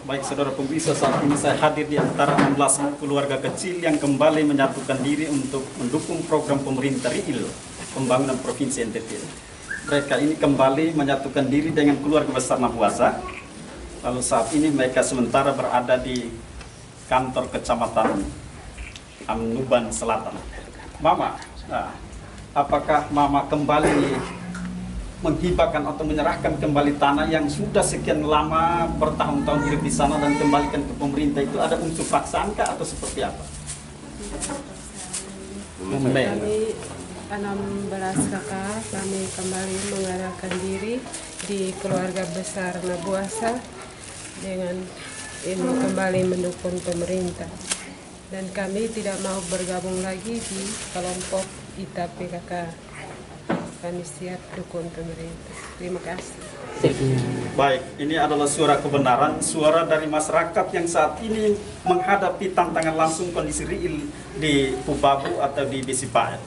Baik saudara pemirsa, saat ini saya hadir di antara 16 keluarga kecil yang kembali menyatukan diri untuk mendukung program pemerintah RIIL, pembangunan Provinsi NTT. Mereka ini kembali menyatukan diri dengan keluarga besar Nabuasa. Lalu saat ini mereka sementara berada di kantor kecamatan Amnuban Selatan. Mama, apakah Mama kembali menghibahkan atau menyerahkan kembali tanah yang sudah sekian lama bertahun-tahun hidup di sana dan kembalikan ke pemerintah, itu ada unsur paksaan kah atau seperti apa? Kami 16 kakak, kami kembali mengarahkan diri di keluarga besar Nabuasa dengan ini kembali mendukung pemerintah, dan kami tidak mau bergabung lagi di kelompok ITA PKK. Kami siap dukung pemerintah. Terima kasih. Baik, ini adalah suara kebenaran, suara dari masyarakat yang saat ini menghadapi tantangan langsung kondisi RIIL di Pubabu atau di Bisipae.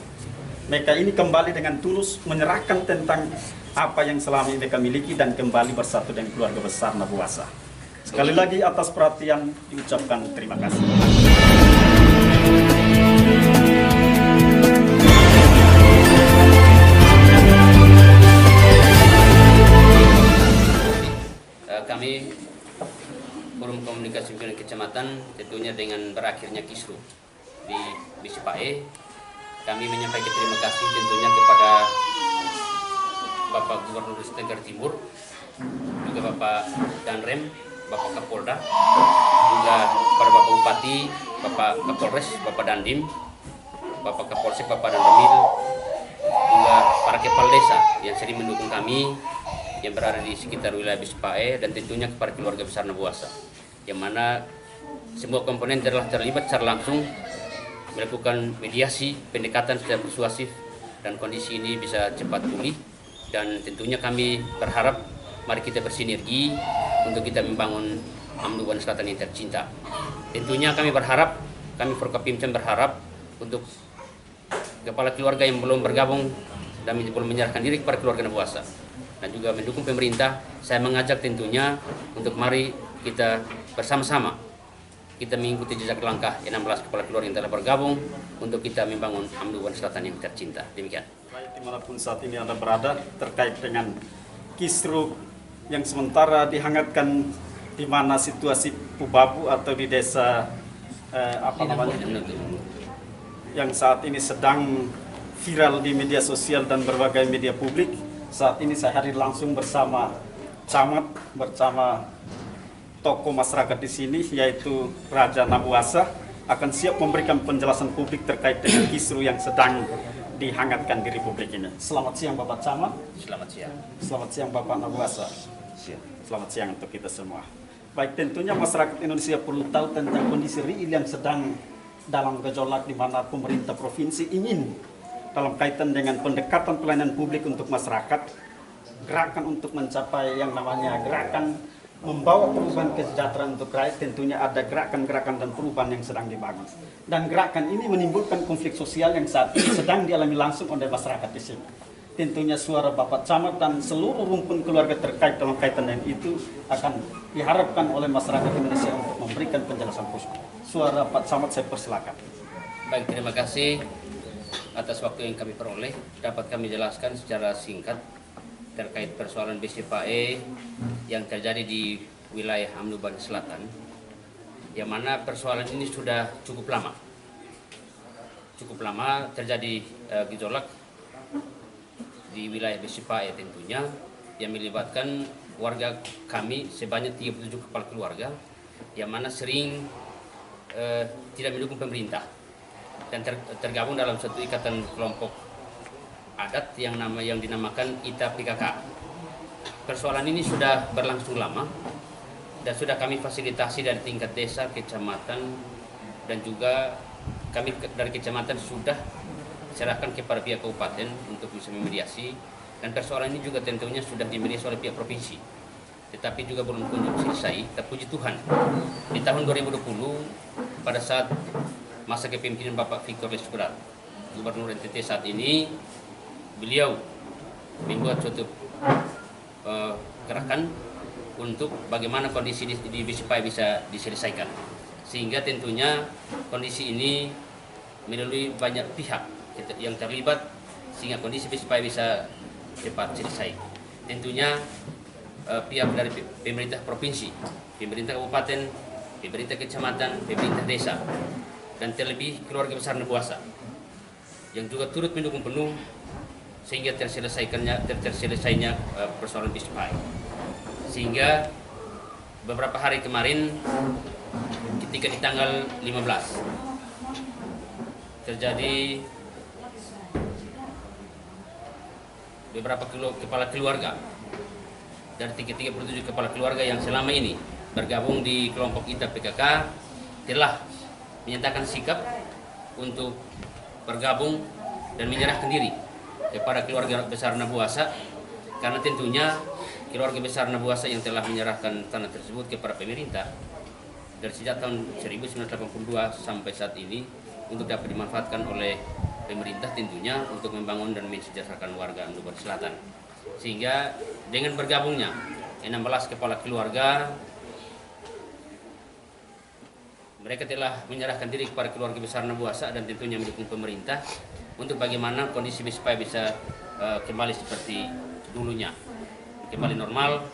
Mereka ini kembali dengan tulus menyerahkan tentang apa yang selama ini mereka miliki dan kembali bersatu dengan keluarga besar Nabuasa. Sekali lagi atas perhatian diucapkan terima kasih. Kami Forum Komunikasi Pimpinan Kecamatan tentunya dengan berakhirnya kisru di Bisipae, kami menyampaikan terima kasih tentunya kepada Bapak Gubernur Tenggara Timur, juga Bapak Danrem, Bapak Kapolda, juga kepada Bapak Bupati, Bapak Kapolres, Bapak Dandim, Bapak Kapolsek, Bapak Danramil, juga para kepala desa yang sering mendukung kami yang berada di sekitar wilayah Bisipae, dan tentunya kepada keluarga besar Nabuasa, yang mana semua komponen telah terlibat secara langsung melakukan mediasi, pendekatan secara persuasif, dan kondisi ini bisa cepat pulih. Dan tentunya kami berharap mari kita bersinergi untuk kita membangun Amnuban Selatan yang tercinta. Tentunya kami berharap, kami Forkopimcam berharap untuk kepala keluarga yang belum bergabung dan belum menyerahkan diri kepada keluarga Nabuasa dan juga mendukung pemerintah, saya mengajak tentunya untuk mari kita bersama-sama kita mengikuti jejak langkah 16 kepala keluarga yang telah bergabung untuk kita membangun Amnuban Selatan yang tercinta. Demikian. Baik, dimanapun saat ini Anda berada terkait dengan kisru yang sementara dihangatkan di mana situasi Pubabu atau di desa yang saat ini sedang viral di media sosial dan berbagai media publik. Saat ini saya hadir langsung bersama camat, bersama tokoh masyarakat di sini, yaitu Raja Nabuasa, akan siap memberikan penjelasan publik terkait dengan kisru yang sedang dihangatkan di Republik ini. Selamat siang Bapak Camat. Selamat siang. Selamat siang Bapak Nabuasa. Siang. Selamat siang untuk kita semua. Baik, tentunya masyarakat Indonesia perlu tahu tentang kondisi RIIL yang sedang dalam gejolak, di mana pemerintah provinsi ingin dalam kaitan dengan pendekatan pelayanan publik untuk masyarakat, gerakan untuk mencapai yang namanya gerakan membawa perubahan kesejahteraan untuk rakyat. Tentunya ada gerakan-gerakan dan perubahan yang sedang dibangun, dan gerakan ini menimbulkan konflik sosial yang saat ini sedang dialami langsung oleh masyarakat di sini. Tentunya suara Bapak Camat dan seluruh rumpun keluarga terkait dalam kaitan dengan itu akan diharapkan oleh masyarakat Indonesia untuk memberikan penjelasan khusus. Suara Pak Camat saya persilakan. Baik, terima kasih atas waktu yang kami peroleh. Dapat kami jelaskan secara singkat terkait persoalan Bisipae yang terjadi di wilayah Amnuban Selatan, yang mana persoalan ini sudah cukup lama terjadi gejolak di wilayah Bisipae tentunya, yang melibatkan warga kami sebanyak 37 kepala keluarga, yang mana sering tidak mendukung pemerintah dan tergabung dalam satu ikatan kelompok adat yang dinamakan ITA PKK. Persoalan ini sudah berlangsung lama dan sudah kami fasilitasi dari tingkat desa, kecamatan, dan juga kami dari kecamatan sudah serahkan kepada pihak kabupaten untuk bisa memediasi, dan persoalan ini juga tentunya sudah dimediasi oleh pihak provinsi, tetapi juga belum kunjung selesai. Terpuji Tuhan, di tahun 2020 pada saat masa kepemimpinan Bapak Victor Leskurat, Gubernur NTT saat ini, beliau membuat suatu gerakan untuk bagaimana kondisi di BISIPAE bisa diselesaikan. Sehingga tentunya kondisi ini melalui banyak pihak yang terlibat sehingga kondisi BISIPAE bisa cepat selesai. Tentunya pihak dari pemerintah provinsi, pemerintah kabupaten, pemerintah kecamatan, pemerintah desa, dan terlebih keluarga besar Nebuasa yang juga turut mendukung penuh sehingga terselesainya persoalan BISIPAE. Sehingga beberapa hari kemarin ketika di tanggal 15 terjadi beberapa kepala keluarga dari 37 kepala keluarga yang selama ini bergabung di kelompok ITA PKK telah menyatakan sikap untuk bergabung dan menyerahkan diri kepada keluarga besar Nebuasa, karena tentunya keluarga besar Nebuasa yang telah menyerahkan tanah tersebut kepada pemerintah dari sejak tahun 1982 sampai saat ini untuk dapat dimanfaatkan oleh pemerintah tentunya untuk membangun dan mensejahterakan warga Amduban Selatan. Sehingga dengan bergabungnya 16 kepala keluarga, mereka telah menyerahkan diri kepada keluarga besar Nebuasa dan tentunya mendukung pemerintah untuk bagaimana kondisi BISIPAE bisa kembali seperti dulunya, kembali normal,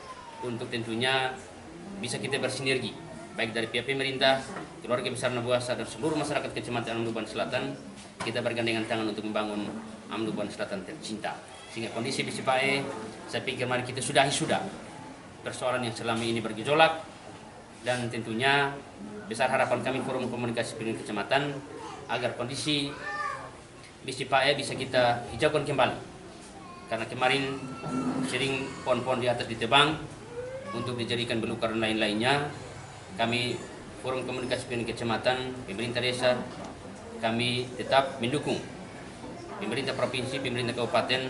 untuk tentunya bisa kita bersinergi baik dari pihak pemerintah, keluarga besar Nebuasa dan seluruh masyarakat Kecamatan Amduban Selatan. Kita bergandengan tangan untuk membangun Amduban Selatan tercinta. Sehingga kondisi BISIPAE, saya pikir mari kita sudah persoalan yang selama ini bergejolak, dan tentunya besar harapan kami Forum Komunikasi Pimpinan Kecamatan agar kondisi BISIPAE bisa kita hijaukan kembali. Karena kemarin sering pohon-pohon di atas ditebang untuk dijadikan belukar dan lain-lainnya. Kami Forum Komunikasi Pimpinan Kecamatan, pemerintah desa, kami tetap mendukung pemerintah provinsi, pemerintah kabupaten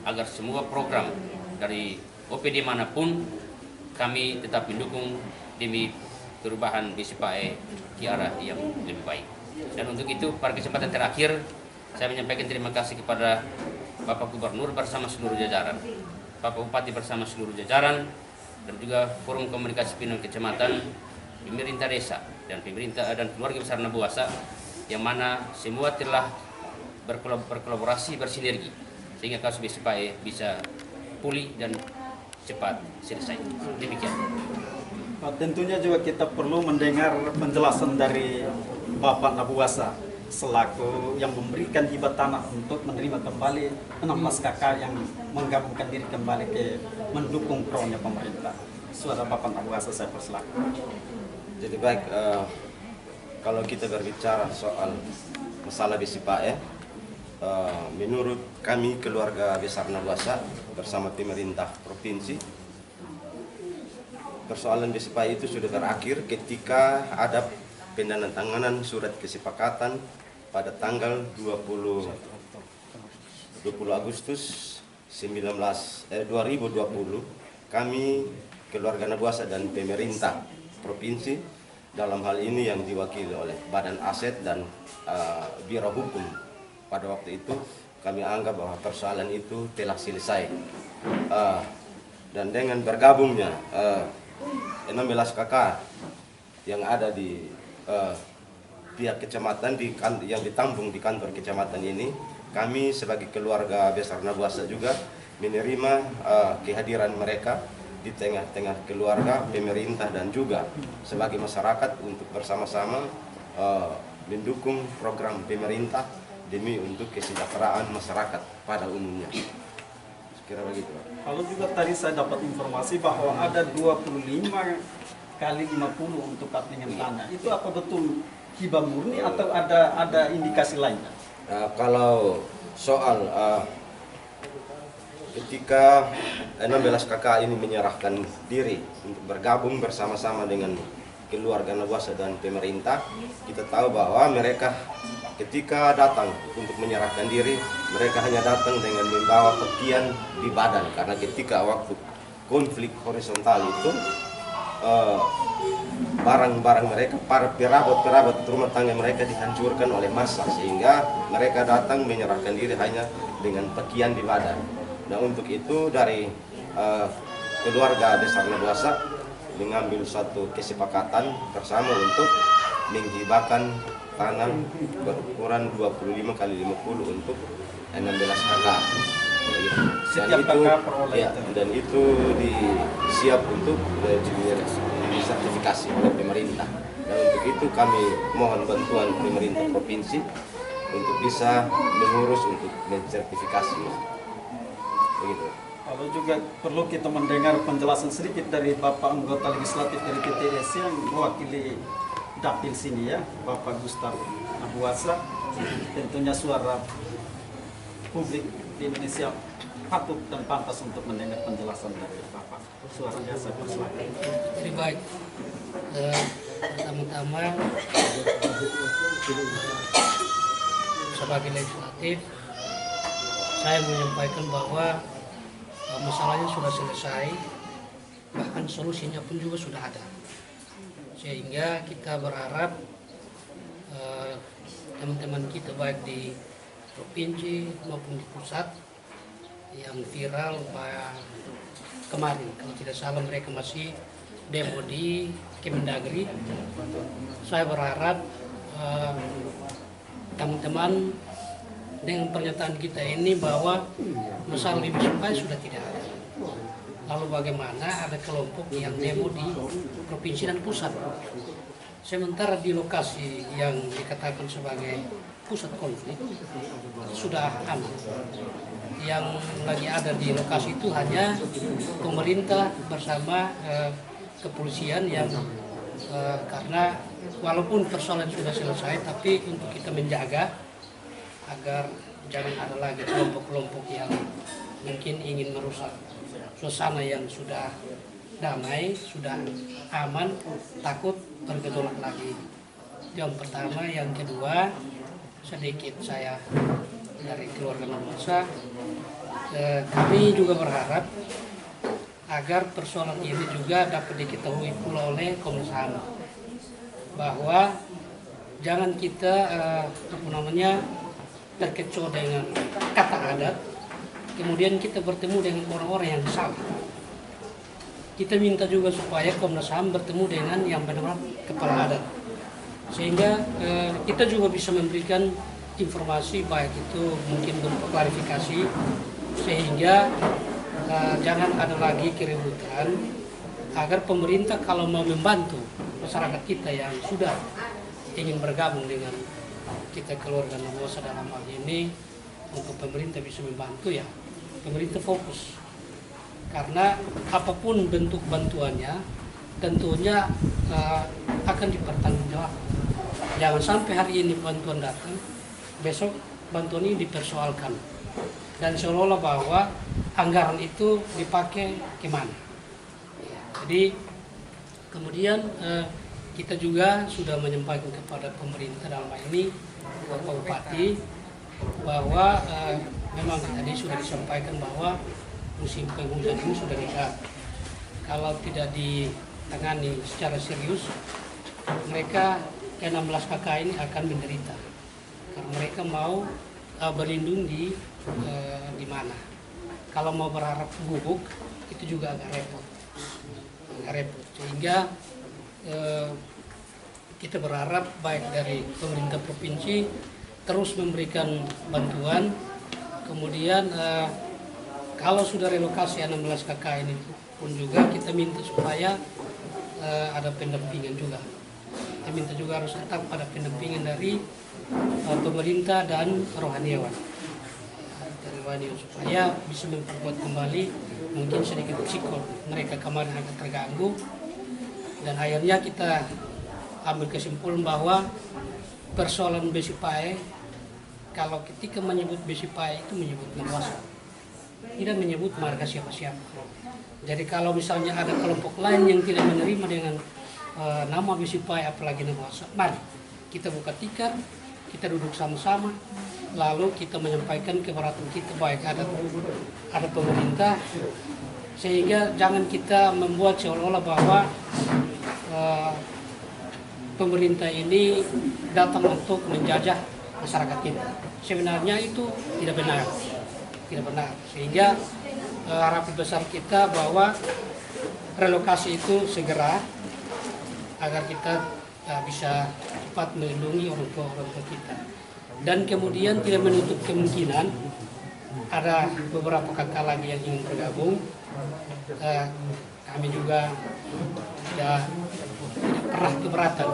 agar semua program dari OPD manapun kami tetap mendukung demi perubahan BISIPAE ke arah yang lebih baik. Dan untuk itu pada kesempatan terakhir saya menyampaikan terima kasih kepada Bapak Gubernur bersama seluruh jajaran, Bapak Bupati bersama seluruh jajaran, dan juga Forum Komunikasi Pimpinan Kecamatan, pemerintah desa, dan pemerintah dan keluarga besar Nebuasa, yang mana semua telah berkolaborasi, bersinergi sehingga kasus BISIPAE bisa pulih dan cepat selesai. Demikian. Tentunya juga kita perlu mendengar penjelasan dari Bapak Nebuasa selaku yang memberikan hibah tanah untuk menerima kembali 16 kakak yang menggabungkan diri kembali ke mendukung pronya pemerintah. Suara Bapak Nebuasa saya persilakan. Jadi baik, kalau kita berbicara soal masalah BISIPAE, menurut kami keluarga besar Nebuasa bersama pemerintah provinsi, persoalan BISIPAE itu sudah berakhir ketika ada penandatanganan surat kesepakatan pada tanggal 20 Agustus 2020. Kami keluarga Nebuasa dan pemerintah provinsi, dalam hal ini yang diwakili oleh Badan Aset dan Biro Hukum, pada waktu itu kami anggap bahwa persoalan itu telah selesai. Dan dengan bergabungnya 16 kakak yang ada di pihak kecamatan yang ditampung di kantor kecamatan ini, kami sebagai keluarga besar Nebuasa juga menerima kehadiran mereka di tengah-tengah keluarga, pemerintah, dan juga sebagai masyarakat untuk bersama-sama mendukung program pemerintah demi untuk kesejahteraan masyarakat pada umumnya. Sekira begitu. Lalu juga tadi saya dapat informasi bahwa ada 25 kali 50 untuk katlingan tanah. Itu apa betul hibah murni atau ada indikasi lainnya? Kalau soal ketika 16 kakak ini menyerahkan diri untuk bergabung bersama-sama dengan keluarga Nebuasa dan pemerintah, kita tahu bahwa mereka ketika datang untuk menyerahkan diri, mereka hanya datang dengan membawa pakaian di badan, karena ketika waktu konflik horizontal itu barang-barang mereka, para perabot rumah tangga mereka dihancurkan oleh massa, sehingga mereka datang menyerahkan diri hanya dengan pakaian di badan. Nah, untuk itu dari keluarga Besar Nabuasa mengambil suatu kesepakatan bersama untuk menghibahkan tanah berukuran 25 kali 50 untuk 16 kakak. Setiap kakak peroleh ya, dan itu siap untuk disertifikasi oleh pemerintah. Dan untuk itu kami mohon bantuan pemerintah provinsi untuk bisa mengurus untuk mensertifikasi. Begitu. Lalu juga perlu kita mendengar penjelasan sedikit dari Bapak anggota legislatif dari PTS yang mewakili dapil sini ya, Bapak Gustaf Nabuasa. Tentunya suara publik di Indonesia patut dan pantas untuk mendengar penjelasan dari Bapak. Suaranya saya persilakan. Lebih baik. Pertama-tama sebagai legislatif saya menyampaikan bahwa masalahnya sudah selesai, bahkan solusinya pun juga sudah ada, sehingga kita berharap teman-teman kita baik di provinsi maupun di pusat yang viral kemarin, kalau tidak salah mereka masih demo di Kemendagri. Saya berharap teman-teman dengan pernyataan kita ini bahwa masalah lebih supaya sudah tidak ada. Lalu bagaimana ada kelompok yang demo di provinsi dan pusat, sementara di lokasi yang dikatakan sebagai pusat konflik sudah aman. Yang lagi ada di lokasi itu hanya pemerintah bersama kepolisian yang karena walaupun persoalan sudah selesai, tapi untuk kita menjaga agar jangan ada lagi kelompok-kelompok yang mungkin ingin merusak suasana yang sudah damai, sudah aman, takut bergejolak lagi. Yang pertama. Yang kedua, sedikit saya dari keluarga Nabuasa, kami juga berharap agar persoalan ini juga dapat diketahui pula oleh Komnas HAM, bahwa jangan kita terkecoh dengan kata adat, kemudian kita bertemu dengan orang-orang yang salah. Kita minta juga supaya Komnas HAM bertemu dengan yang benar-benar kepala adat, sehingga kita juga bisa memberikan informasi, baik itu mungkin berupa klarifikasi, sehingga jangan ada lagi keributan, agar pemerintah kalau mau membantu masyarakat kita yang sudah ingin bergabung dengan kita keluarga Nabuasa dalam hal ini, untuk pemerintah bisa membantu, ya pemerintah fokus, karena apapun bentuk bantuannya tentunya akan dipertanggungjawabkan. Jangan sampai hari ini bantuan datang, besok bantuan ini dipersoalkan dan seolah-olah bahwa anggaran itu dipakai kemana. Jadi kemudian kita juga sudah menyampaikan kepada pemerintah dalam hal ini Bapak Bupati, bahwa memang tadi sudah disampaikan bahwa musim penghujan ini sudah dekat. Kalau tidak ditangani secara serius, mereka ke-16 KK ini akan menderita, karena mereka mau berlindung di mana. Kalau mau berharap gubuk itu juga agak repot, sehingga kita berharap baik dari pemerintah provinsi terus memberikan bantuan. Kemudian kalau sudah relokasi 16 KK ini pun juga kita minta supaya ada pendampingan juga. Kita minta juga harus tetap pada pendampingan dari pemerintah dan rohaniawan, supaya bisa memperkuat kembali mungkin sedikit psikol mereka kemarin agak terganggu. Dan akhirnya kita ambil kesimpulan bahwa persoalan Besipae, kalau ketika menyebut Besipae itu menyebut Nabuasa, tidak menyebut marga siapa-siapa. Jadi kalau misalnya ada kelompok lain yang tidak menerima dengan nama Besipae apalagi Nabuasa, mari kita buka tiket, kita duduk sama-sama, lalu kita menyampaikan keberatan kita, baik ada pemerintah, sehingga jangan kita membuat seolah-olah bahwa pemerintah ini datang untuk menjajah masyarakat kita. Sebenarnya itu tidak benar, sehingga harapan besar kita bahwa relokasi itu segera agar kita bisa cepat melindungi orang tua kita. Dan kemudian tidak menutup kemungkinan ada beberapa kakak lagi yang ingin bergabung. Kami juga tidak pernah keberatan,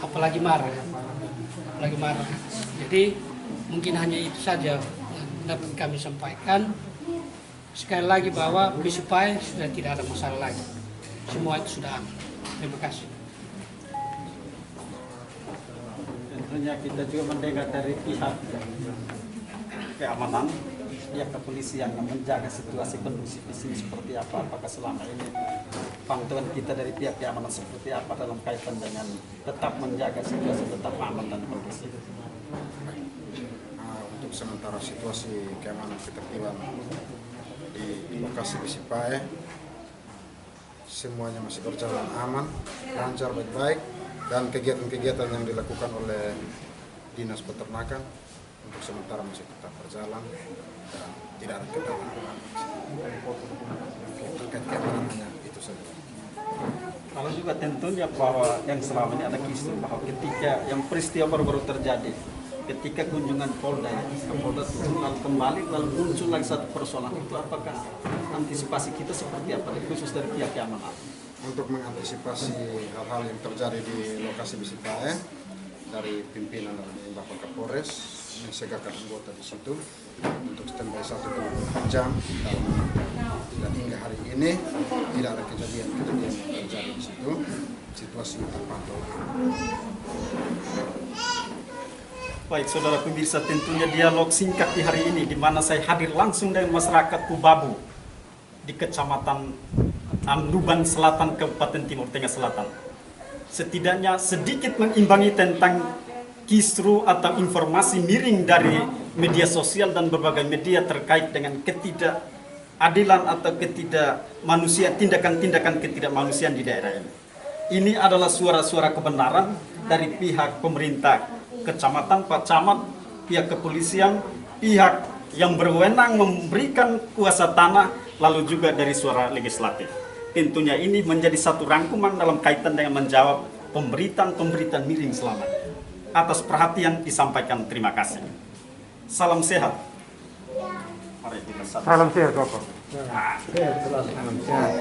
apalagi marah. Jadi mungkin hanya itu saja yang dapat kami sampaikan. Sekali lagi bahwa Bisipai sudah tidak ada masalah lagi. Semua itu sudah aman. Terima kasih. Tentunya kita juga mendengar dari pihak keamanan, pihak kepolisian yang menjaga situasi kondusif di sini seperti apa. Apakah selama ini pantauan kita dari pihak keamanan seperti apa dalam kaitan dengan tetap menjaga situasi tetap aman dan kondusif? Untuk sementara situasi keamanan ketertiban di lokasi Bisipai semuanya masih berjalan aman, lancar, baik-baik, dan kegiatan-kegiatan yang dilakukan oleh Dinas Peternakan untuk sementara masih tetap berjalan dan tidak ada kendala. Terkait keamanan hanya itu saja. Kalau juga tentunya bahwa yang selama ini ada kisru bahwa ketika yang peristiwa baru-baru terjadi, ketika kunjungan Polda turun lalu kembali lalu muncul lagi satu persoalan itu, apakah antisipasi kita seperti apa khusus dari pihak keamanan? Untuk mengantisipasi hal-hal yang terjadi di lokasi Bisipai, dari pimpinan dari Bapak Kapolres mensegarkan anggota di situ untuk standby 1,4 jam dan hingga hari ini tidak ada kejadian-kejadian yang terjadi di situ. Situasi terpantau. Baik, saudara pemirsa, tentunya dialog singkat di hari ini di mana saya hadir langsung dengan masyarakat Pubabu di Kecamatan Anduban Selatan, Kabupaten Timur Tengah Selatan. Setidaknya sedikit mengimbangi tentang kisru atau informasi miring dari media sosial dan berbagai media terkait dengan ketidakadilan atau ketidakmanusiaan, tindakan-tindakan ketidakmanusiaan di daerah ini. Ini adalah suara-suara kebenaran dari pihak pemerintah kecamatan, Pak Camat, pihak kepolisian, pihak yang berwenang memberikan kuasa tanah, lalu juga dari suara legislatif. Tentunya ini menjadi satu rangkuman dalam kaitan dengan menjawab pemberitaan-pemberitaan miring selama ini. Atas perhatian disampaikan terima kasih. Salam sehat. Mari kita Salam sehat, Bapak. Ah. Salam sehat.